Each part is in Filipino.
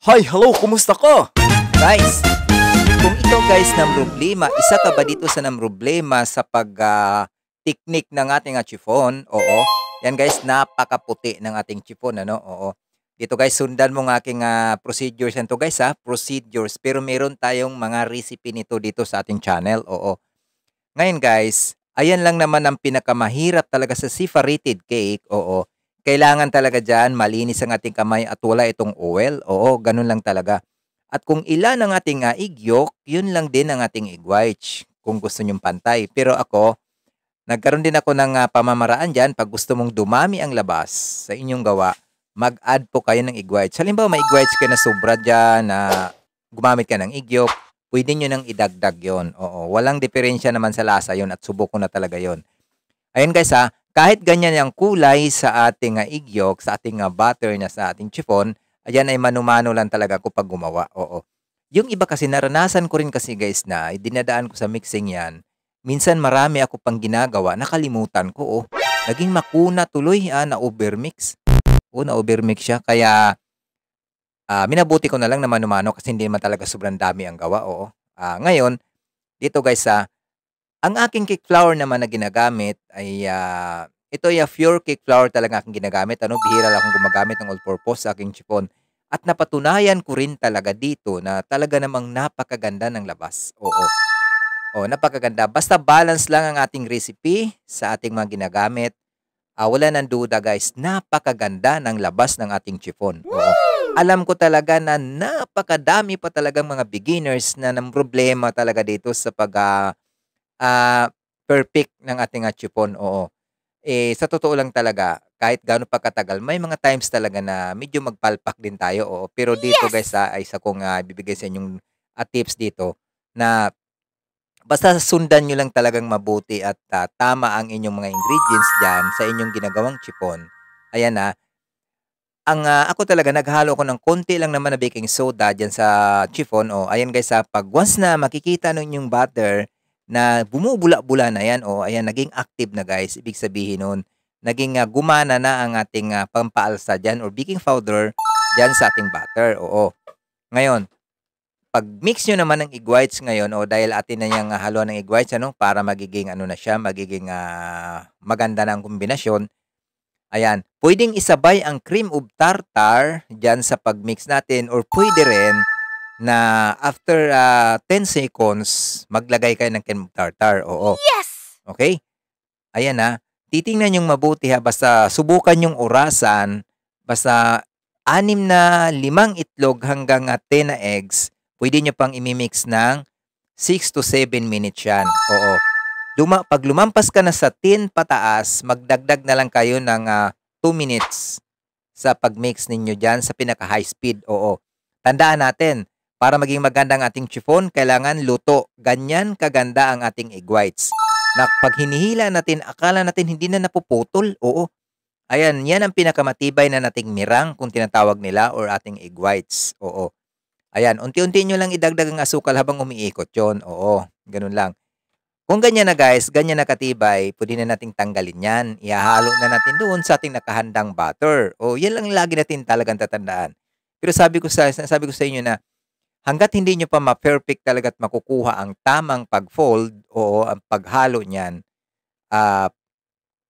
Hi, hello, kumusta ka? Guys, kung ito guys ng problema, isa ka ba dito sa problema sa teknik ng ating chiffon? Oo. Yan guys, napakaputi ng ating chiffon, ano? Oo. Dito guys, sundan mo ng aking procedures yan to guys ha, procedures. Pero meron tayong mga recipe nito dito sa ating channel, oo. Ngayon guys, ayan lang naman ang pinakamahirap talaga sa separated cake, oo. Kailangan talaga diyan malinis ang ating kamay at wala itong oil, oo, ganun lang talaga. At kung ilan ang ating egg yolk, yun lang din ang ating egg whites kung gusto nyong pantay. Pero ako, nagkaroon din ako ng pamamaraan diyan 'pag gusto mong dumami ang labas sa inyong gawa, mag-add po kayo ng egg whites. Halimbawa, may egg whites ka na sobra diyan na gumamit ka ng egg yolk, puwede niyo nang idagdag 'yon, oo. Walang diferensya naman sa lasa 'yon at subok ko na talaga 'yon. Ayun guys kahit ganyan ang kulay sa ating egg yolk, sa ating butter na sa ating chiffon, ayan ay mano-mano lang talaga ako 'pag gumawa, oo. Yung iba kasi naranasan ko rin kasi guys na dinadaan ko sa mixing 'yan. Minsan marami ako pang ginagawa, nakalimutan ko, oh. Naging makuna tuloy, na-overmix. Oo, na-overmix siya kaya, minabuti ko na lang na mano-mano kasi hindi naman talaga sobrang dami ang gawa, oo. Ngayon, dito guys, ang aking cake flour naman na ginagamit ay, ito ay pure cake flour talaga aking ginagamit ano, bihira lang akong gumagamit ng all-purpose sa aking chiffon. At napatunayan ko rin talaga dito na talaga namang napakaganda ng labas, oo. Oh, napakaganda. Basta balance lang ang ating recipe sa ating mga ginagamit. Wala ng duda guys, napakaganda ng labas ng ating chiffon, oo. Alam ko talaga na napakadami pa talagang mga beginners na problema talaga dito sa perfect ng ating chiffon, oo. Sa totoo lang talaga, kahit gaano pa katagal, may mga times talaga na medyo magpalpak din tayo, oo. Pero dito guys, Yes! ay isa kong ibibigay sa inyong tips dito na basta sundan nyo lang talagang mabuti at tama ang inyong mga ingredients diyan sa inyong ginagawang chiffon. Ayan ako talaga naghalo ako ng konti lang naman na baking soda diyan sa chiffon, oh. Ayan guys, 'pag once na makikita ninyong butter na bumubula-bula na 'yan, oh, ayan naging active na guys. Ibig sabihin nun, naging, gumana na ang ating, pampaalsa diyan or baking powder diyan sa ating butter, oo. Ngayon, 'pag mix niyo naman ng egg whites ngayon, o dahil atin na yang haluan ng egg whites ano, para magiging ano na siya, magiging, maganda na ang kombinasyon. Ayan, puwedeng isabay ang cream of tartar diyan sa pag-mix natin or puwede rin na after, 10 seconds maglagay kayo ng cream of tartar, oo. Yes! Okay. Ayan, titingnan niyong mabuti, basta subukan niyong orasan, basta 6 na 5 itlog hanggang, 10 na eggs, puwede niyo pang imi-mix ng 6 to 7 minutes 'yan, oo. 'Pag lumampas ka na sa 10 pataas, magdagdag na lang kayo ng, 2 minutes sa pag-mix ninyo diyan sa pinaka-high speed, oo. Tandaan natin, para maging maganda ang ating chiffon, kailangan luto. Ganyan kaganda ang ating egg whites. Na 'pag hinihila natin, akala natin hindi na napuputol, oo. Ayan, 'yan ang pinakamatibay na nating mirang kung tinatawag nila or ating egg whites, oo. Ayan, unti-unti niyo lang idagdag ang asukal habang umiikot 'yon, oo, gano'n lang. Kung ganyan na guys, ganyan na katibay, puwede na nating tanggalin 'yan. Ihahalo na natin doon sa ating nakahandang butter. O 'yan lang lagi natin talagang tatandaan. Pero sabi ko sa inyo na hangga't hindi niyo pa ma-perfect talaga at makukuha ang tamang pag-fold o ang paghalo niyan, ah,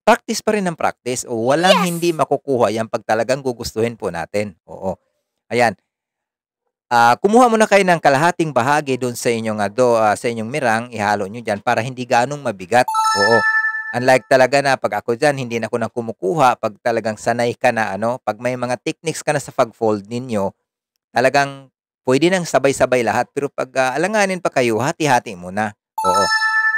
practice pa rin ng practice o walang hindi Yes! makukuha 'yan 'pag talagang gugustuhin po natin, oo. Ayan. Kumuha muna kayo ng kalahating bahagi do'n sa inyong, sa inyong mirang, ihalo niyo diyan para hindi gaanong mabigat, oo. Unlike talaga na 'pag ako diyan hindi na ako na kumukuha 'pag talagang sanay ka na ano, 'pag may mga techniques ka na sa pag-fold ninyo, talagang puwede ng sabay-sabay lahat. Pero 'pag, alanganin pa kayo, hati-hati muna, oo.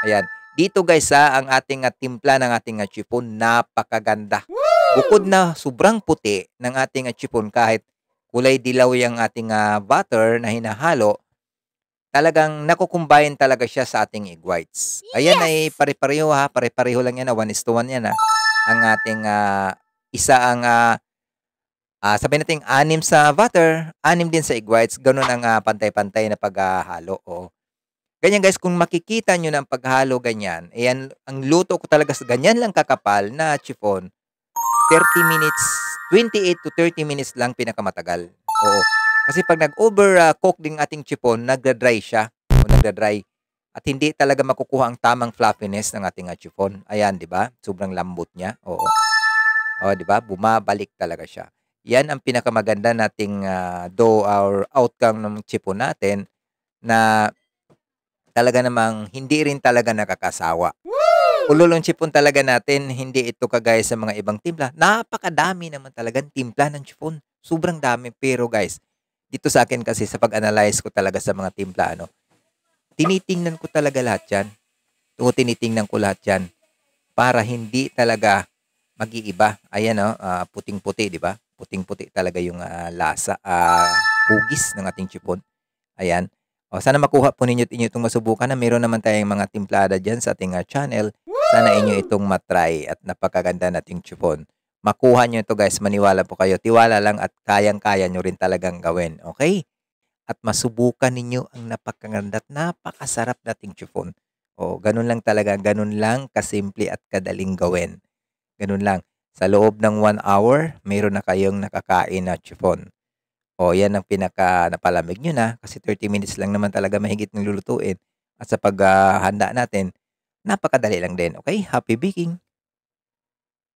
Ayan. Dito guys, ang ating, timpla ng ating, chiffon napakaganda. Bukod na sobrang puti ng ating, chiffon kahit kulay dilaw yung ating, butter na hinahalo, talagang naco-combine talaga siya sa ating egg whites. Ayan ay Yes! pare-pareho, pare-pareho lang yan, 1:1 yan, Ang ating, isa ang, sabihin nating 6 sa butter, 6 din sa egg whites, gano'n ang, pantay-pantay na paghahalo, oo. Ganyan guys, kung makikita niyo na ang paghalo ganyan, ayan ang luto ko talaga sa ganyan lang kakapal na chiffon, 30 minutes, 28 to 30 minutes lang pinakamatagal, oo. Kasi pag nag-overcook din ating chipon, nagda-dry siya o nagda-dry at hindi talaga makukuha ang tamang fluffiness ng ating chipon. Ayan, 'di ba? Sobrang lambot niya. Oo. Oh, 'di ba? Bumabalik talaga siya. 'Yan ang pinakamaganda nating dough or outcome ng chipon natin na talaga namang hindi rin talaga nakakasawa. Ululong chipon talaga natin, hindi ito kagaya sa mga ibang timpla. Napakadami naman talagang timpla ng chipon. Sobrang dami. Pero guys, dito sa akin kasi sa pag-analyze ko talaga sa mga timpla, tinitingnan ko talaga lahat yan. Tinitingnan ko lahat yan para hindi talaga mag-iiba. Ayan, puting-puti, di ba? Puting-puti talaga yung lasa, hugis ng ating chipon. Ayan. O, sana makuha po ninyo itong masubukan na meron naman tayong mga timplada dyan sa ating channel. Sana inyo itong matry at napakaganda nating chipon. Makuha nyo ito guys, maniwala po kayo. Tiwala lang at kayang-kaya nyo rin talagang gawin. Okay? At masubukan ninyo ang napakaganda at napakasarap nating chipon. O, ganun lang talaga. Ganun lang kasimple at kadaling gawin. Ganun lang. Sa loob ng 1 hour, meron na kayong nakakain na chipon. O, yan ang pinaka-napalamig nyo na kasi 30 minutes lang naman talaga mahigit ng lulutuin. At sa paghahanda natin, napakadali lang din. Okay? Happy baking!